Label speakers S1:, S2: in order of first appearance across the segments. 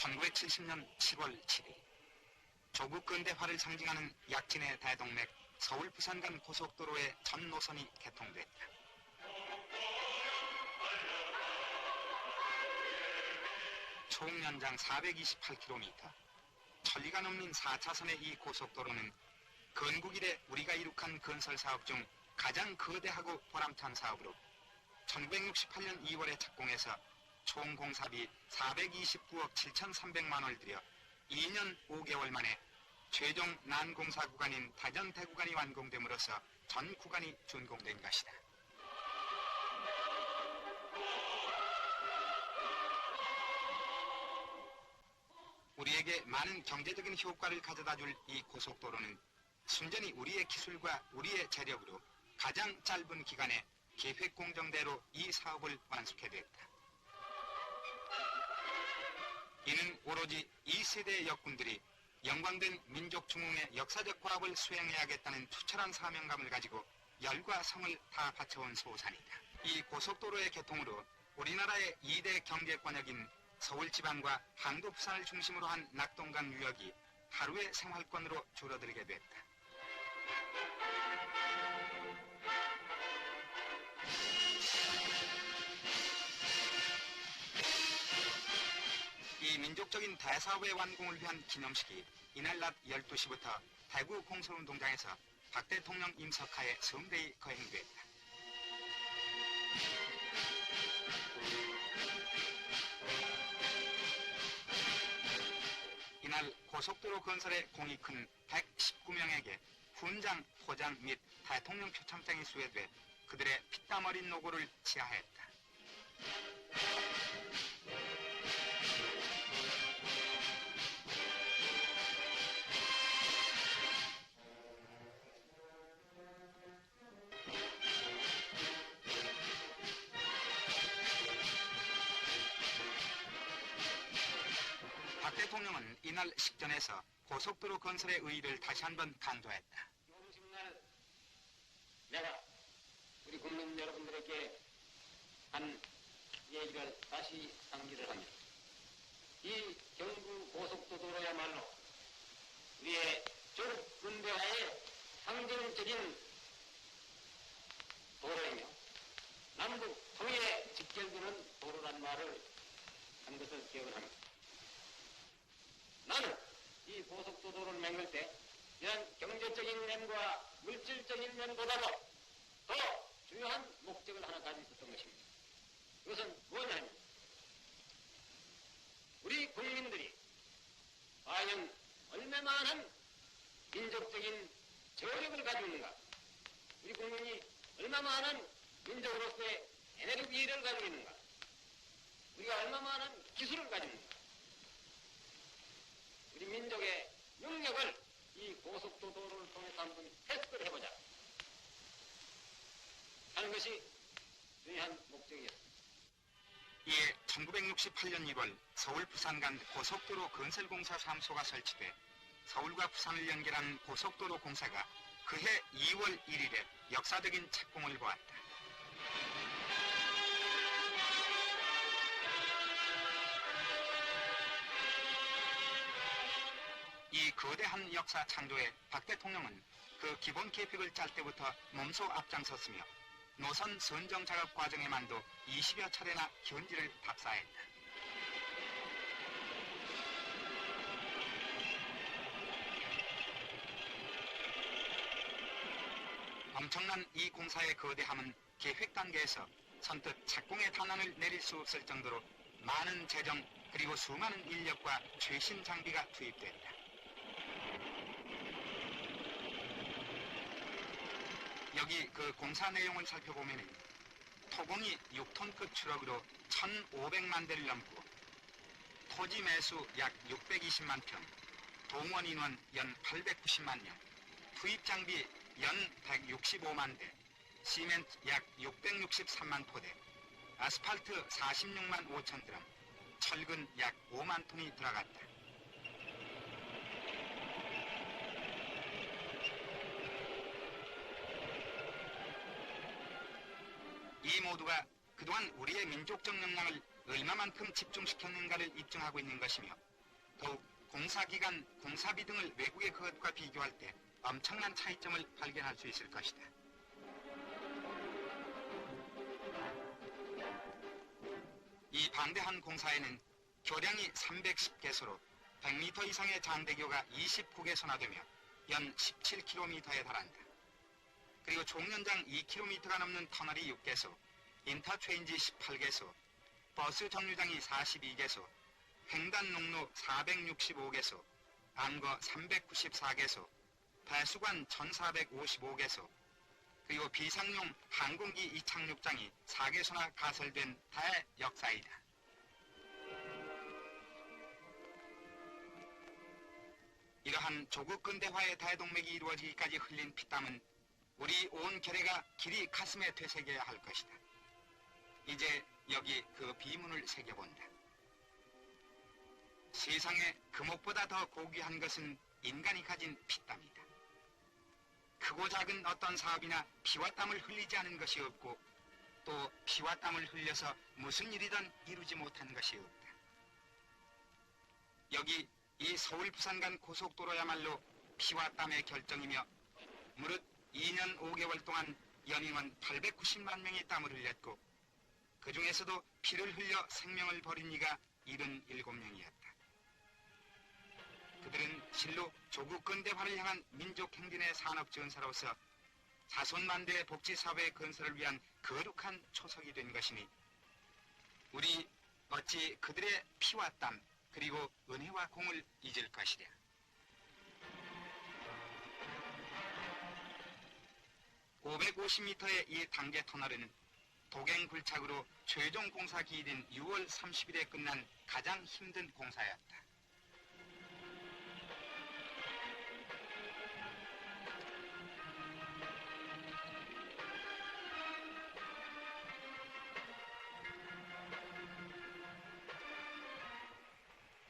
S1: 1970년 7월 7일 조국 근대화를 상징하는 약진의 대동맥 서울 부산 간 고속도로의 전 노선이 개통됐다. 총 연장 428km, 천리가 넘는 4차선의 이 고속도로는 건국 이래 우리가 이룩한 건설 사업 중 가장 거대하고 보람찬 사업으로 1968년 2월에 착공해서 총 공사비 429억 7,300만 원을 들여 2년 5개월 만에 최종 난공사 구간인 다전대 구간이 완공됨으로써 전 구간이 준공된 것이다. 우리에게 많은 경제적인 효과를 가져다줄 이 고속도로는 순전히 우리의 기술과 우리의 재력으로 가장 짧은 기간에 계획 공정대로 이 사업을 완수해냈다. 이는 오로지 2세대의 역군들이 영광된 민족 중흥의 역사적 과업을 수행해야겠다는 투철한 사명감을 가지고 열과 성을 다 바쳐온 소산이다. 이 고속도로의 개통으로 우리나라의 2대 경제권역인 서울지방과 항도 부산을 중심으로 한 낙동강 유역이 하루의 생활권으로 줄어들게 됐다. 이 민족적인 대사업의 완공을 위한 기념식이 이날 낮 12시부터 대구 공설운동장에서 박 대통령 임석하에 성대히 거행됐다. 이날 고속도로 건설에 공이 큰 119명에게 훈장, 포장 및 대통령 표창장이 수여돼 그들의 피땀 어린 노고를 치하했다. 박 대통령은 이날 식전에서 고속도로 건설의 의의를 다시 한번 강조했다.
S2: 오늘 내가 우리 국민 여러분들에게 한 얘기를 다시 상기를 합니다. 이 경부 고속도로야말로 우리의 조국 근대화의 상징적인 도로이며 남북 통일에 직결되는 도로란 말을 한 것을 기억을 합니다. 나는 이 고속도로를 만들 때 이런 경제적인 면과 물질적인 면보다도 더 중요한 목적을 하나 가지고 있었던 것입니다. 그것은 뭐냐면 우리 국민들이 과연 얼마만한 민족적인 저력을 가지고 있는가, 우리 국민이 얼마만한 민족으로서의 에너지를 가지고 있는가, 우리가 얼마만한 기술을 가지고 있는가, 우리 민족의 능력을 이 고속도로를 통해서 한번 테스트를 해보자 하는 것이 중요한 목적이었습니다.
S1: 이에 1968년 1월 서울 부산 간 고속도로 건설공사 사무소가 설치돼 서울과 부산을 연결하는 고속도로 공사가 그해 2월 1일에 역사적인 착공을 보았다. 이 거대한 역사 창조에 박 대통령은 그 기본 계획을 짤 때부터 몸소 앞장섰으며 노선 선정 작업 과정에만도 20여 차례나 견지를 답사했다. 엄청난 이 공사의 거대함은 계획 단계에서 선뜻 착공의 단안을 내릴 수 없을 정도로 많은 재정 그리고 수많은 인력과 최신 장비가 투입됐다. 여기 그 공사 내용을 살펴보면 토공이 6톤급 트럭으로 1,500만 대를 넘고 토지 매수 약 620만 평, 동원 인원 연 890만 명, 투입 장비 연 165만 대, 시멘트 약 663만 포대, 아스팔트 46만 5천 드럼, 철근 약 5만 톤이 들어갔다. 이 모두가 그동안 우리의 민족적 역량을 얼마만큼 집중시켰는가를 입증하고 있는 것이며 더욱 공사기간, 공사비 등을 외국의 그것과 비교할 때 엄청난 차이점을 발견할 수 있을 것이다. 이 방대한 공사에는 교량이 310개소로 100m 이상의 장대교가 29개소나 되며 연 17km에 달한다. 그리고 총 연장 2km가 넘는 터널이 6개소, 인터체인지 18개소, 버스 정류장이 42개소, 횡단 농로 465개소, 안거 394개소, 배수관 1455개소, 그리고 비상용 항공기 이착륙장이 4개소나 가설된 대역사이다. 이러한 조국 근대화의 대동맥이 이루어지기까지 흘린 피땀은 우리 온 결의가 길이 가슴에 되새겨야 할 것이다. 이제 여기 그 비문을 새겨본다. 세상에 금옥보다 더 고귀한 것은 인간이 가진 피땀이다. 크고 작은 어떤 사업이나 피와 땀을 흘리지 않은 것이 없고 또 피와 땀을 흘려서 무슨 일이든 이루지 못한 것이 없다. 여기 이 서울 부산 간 고속도로야말로 피와 땀의 결정이며 무릇 2년 5개월 동안 연임원 890만 명이 땀을 흘렸고 그 중에서도 피를 흘려 생명을 버린 이가 77명이었다. 그들은 실로 조국 근대화를 향한 민족 행진의 산업지원사로서 자손만대의 복지사회 건설을 위한 거룩한 초석이 된 것이니 우리 어찌 그들의 피와 땀 그리고 은혜와 공을 잊을 것이랴. (550m의) 이 단계 터널은 도갱굴착으로 최종 공사 기일인 6월 30일에 끝난 가장 힘든 공사였다.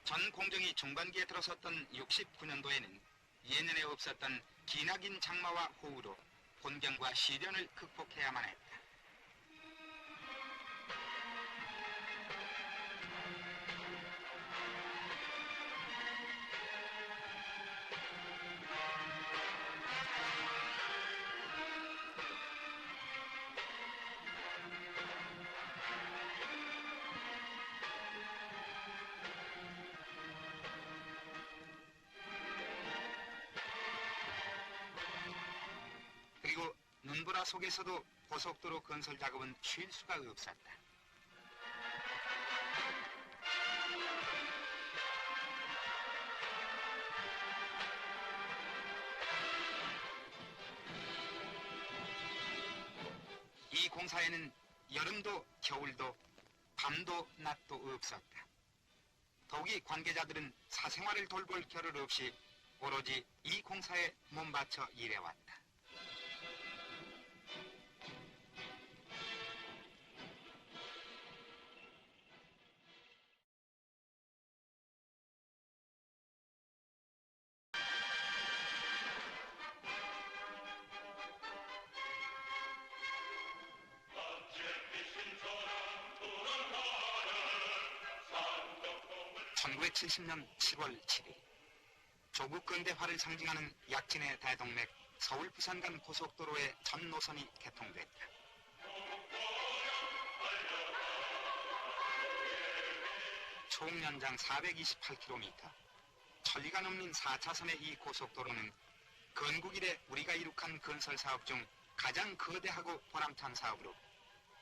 S1: 전 공정이 중반기에 들어섰던 69년도에는 예년에 없었던 기나긴 장마와 호우로 곤경과 시련을 극복해야만 했다. 그리고 눈보라 속에서도 고속도로 건설 작업은 쉴 수가 없었다. 이 공사에는 여름도 겨울도 밤도 낮도 없었다. 더욱이 관계자들은 사생활을 돌볼 겨를 없이 오로지 이 공사에 몸바쳐 일해왔다. (1970년 7월 7일) 조국 근대화를 상징하는 약진의 대동맥 서울 부산 간 고속도로의 전 노선이 개통됐다. 총 연장 428km, 천리가 넘는 4차선의 이 고속도로는 건국 이래 우리가 이룩한 건설 사업 중 가장 거대하고 보람찬 사업으로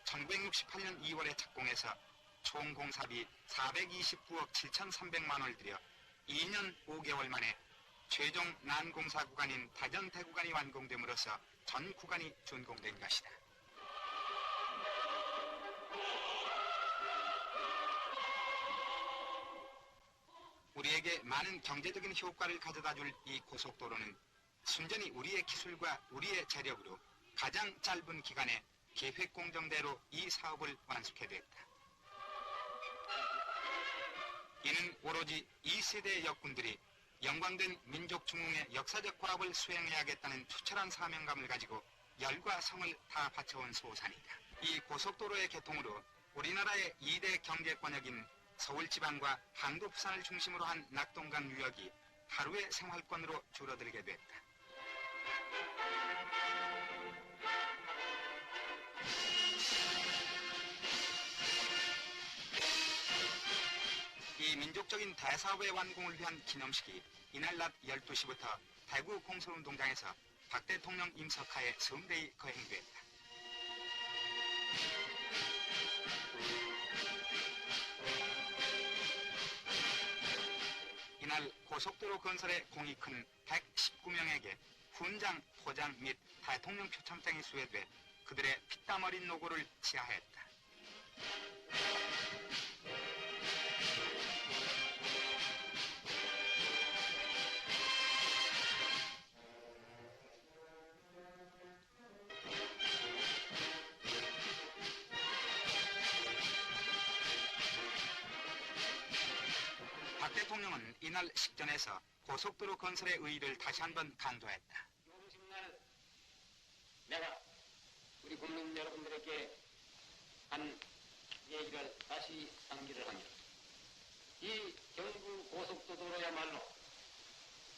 S1: 1968년 2월에 착공해서 총 공사비 429억 7,300만 원을 들여 2년 5개월 만에 최종 난공사 구간인 다전대 구간이 완공됨으로써 전 구간이 준공된 것이다. 우리에게 많은 경제적인 효과를 가져다줄 이 고속도로는 순전히 우리의 기술과 우리의 재력으로 가장 짧은 기간에 계획 공정대로 이 사업을 완수해냈다. 이는 오로지 이 세대의 역군들이 영광된 민족 중흥의 역사적 과업을 수행해야겠다는 투철한 사명감을 가지고 열과 성을 다 바쳐온 소산이다. 이 고속도로의 개통으로 우리나라의 2대 경제권역인 서울 지방과 항도 부산을 중심으로 한 낙동강 유역이 하루의 생활권으로 줄어들게 됐다. 이 민족적인 대사업의 완공을 위한 기념식이 이날 낮 12시부터 대구 공설운동장에서 박 대통령 임석하에 성대히 거행됐다. 이날 고속도로 건설에 공이 큰 119명에게 훈장, 포장 및 대통령 표창장이 수여돼 그들의 피땀 어린 노고를 치하했다. 박 대통령은 이날 식전에서 고속도로 건설의 의의를 다시 한번 강조했다.
S2: 오십날 내가 우리 국민 여러분들에게 한 얘기를 다시 상기를 합니다. 이 경부 고속도로야말로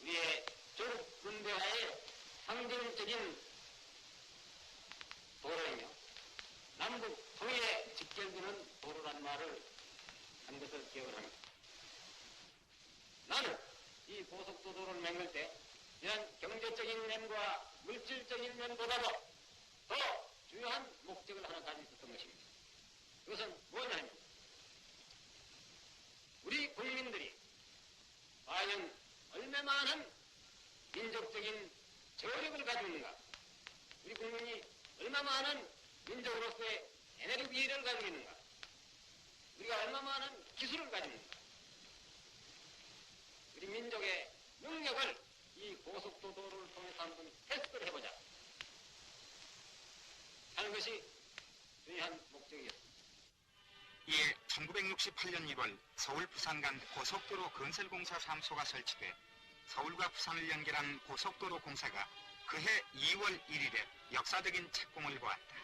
S2: 우리의 조국 근대화의 상징적인 도로이며 남북 통일에 직결되는 도로란 말을 한 것을 기억을 합니다. 나는 이 고속도로를 맹글 때 이런 경제적인 면과 물질적인 면보다도 더 중요한 목적을 하나 가지고 있었던 것입니다. 그것은 뭐냐면 우리 국민들이 과연 얼마 많은 민족적인 저력을 가지고 있는가, 우리 국민이 얼마 많은 민족으로서의 에너지를 가지고 있는가, 우리가 얼마 많은 기술을 가지고 있는가, 우리 민족의 능력을 이 고속도로를 통해서 한번 테스트를 해보자 하는 것이 중요한 목적이었습니다.
S1: 이에 1968년 1월 서울 부산 간 고속도로 건설공사 사무소가 설치돼 서울과 부산을 연결한 고속도로 공사가 그해 2월 1일에 역사적인 착공을 보았다.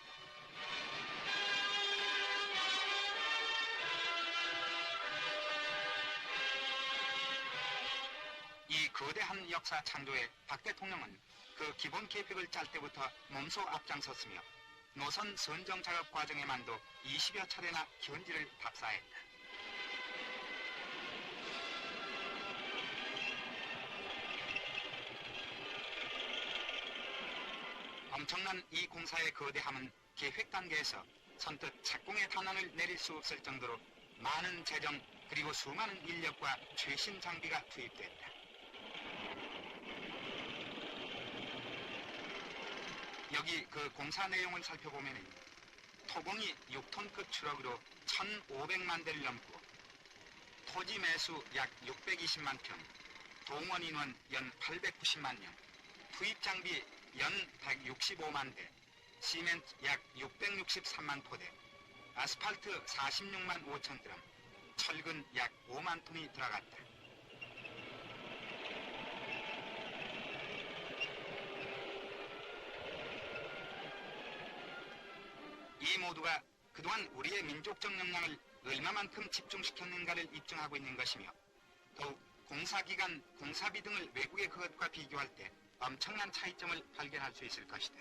S1: 이 거대한 역사 창조에 박 대통령은 그 기본 계획을 짤 때부터 몸소 앞장섰으며 노선 선정 작업 과정에만도 20여 차례나 견지를 답사했다. 엄청난 이 공사의 거대함은 계획 단계에서 선뜻 착공의 단언을 내릴 수 없을 정도로 많은 재정 그리고 수많은 인력과 최신 장비가 투입됐다. 여기 그 공사 내용을 살펴보면 토공이 6톤급 트럭으로 1,500만 대를 넘고 토지 매수 약 620만 평, 동원 인원 연 890만 명, 투입 장비 연 165만 대, 시멘트 약 663만 포대, 아스팔트 46만 5천 드럼, 철근 약 5만 톤이 들어갔다. 이 모두가 그동안 우리의 민족적 역량을 얼마만큼 집중시켰는가를 입증하고 있는 것이며 더욱 공사기간, 공사비 등을 외국의 그것과 비교할 때 엄청난 차이점을 발견할 수 있을 것이다.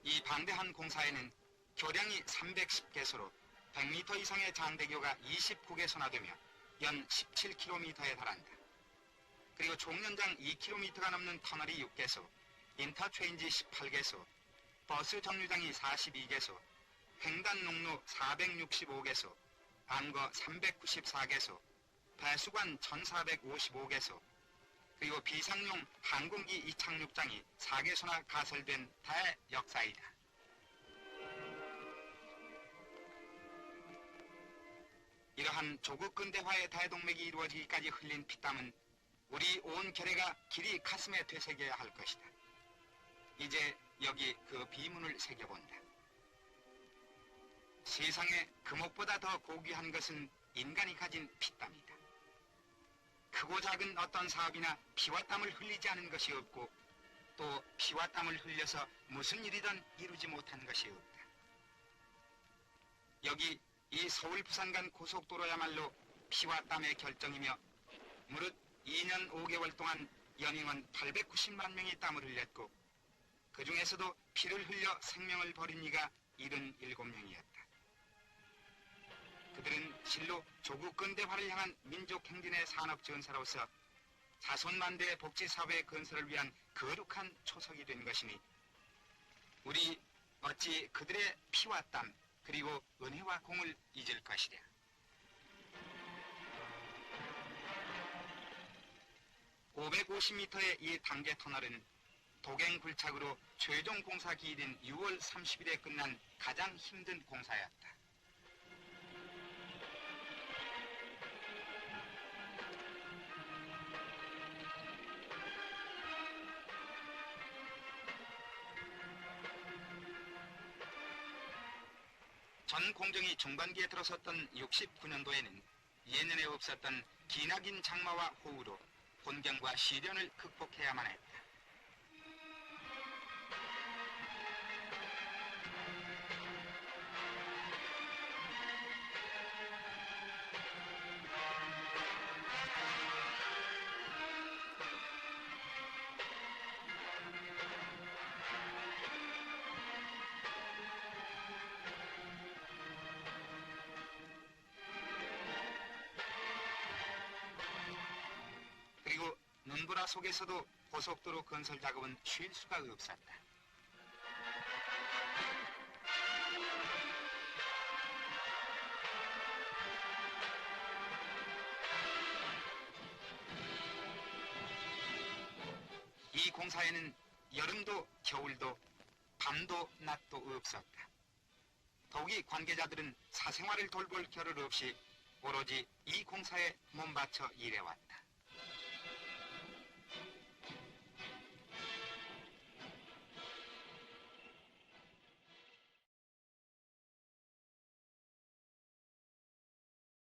S1: 이 방대한 공사에는 교량이 310개소로 100m 이상의 장대교가 29개소나 되며 연 17km에 달한다. 그리고 총 연장 2km가 넘는 터널이 6개소, 인터체인지 18개소, 버스 정류장이 42개소, 횡단 농로 465개소, 안거 394개소, 배수관 1455개소, 그리고 비상용 항공기 이착륙장이 4개소나 가설된 대역사이다. 이러한 조국 근대화의 대동맥이 이루어지기까지 흘린 피땀은 우리 온 결의가 길이 가슴에 되새겨야 할 것이다. 이제 여기 그 비문을 새겨본다. 세상에 금옥보다 더 고귀한 것은 인간이 가진 피땀이다. 크고 작은 어떤 사업이나 피와 땀을 흘리지 않은 것이 없고 또 피와 땀을 흘려서 무슨 일이든 이루지 못한 것이 없다. 여기 이 서울 부산 간 고속도로야말로 피와 땀의 결정이며 무릇 2년 5개월 동안 연임은 890만 명이 땀을 흘렸고 그 중에서도 피를 흘려 생명을 버린 이가 77명이었다. 그들은 실로 조국 근대화를 향한 민족 행진의 산업전사로서 자손만대의 복지사회 건설을 위한 거룩한 초석이 된 것이니 우리 어찌 그들의 피와 땀 그리고 은혜와 공을 잊을 것이랴. (550m의) 이 단계 터널은 도갱 굴착으로 최종 공사 기일인 6월 30일에 끝난 가장 힘든 공사였다. 전 공정이 중반기에 들어섰던 69년도에는 예년에 없었던 기나긴 장마와 호우로 혼경과 시련을 극복해야만 했다. 그리고 눈보라 속에서도 고속도로 건설 작업은 쉴 수가 없었다. 이 공사에는 여름도 겨울도 밤도 낮도 없었다. 더욱이 관계자들은 사생활을 돌볼 겨를 없이 오로지 이 공사에 몸바쳐 일해왔다.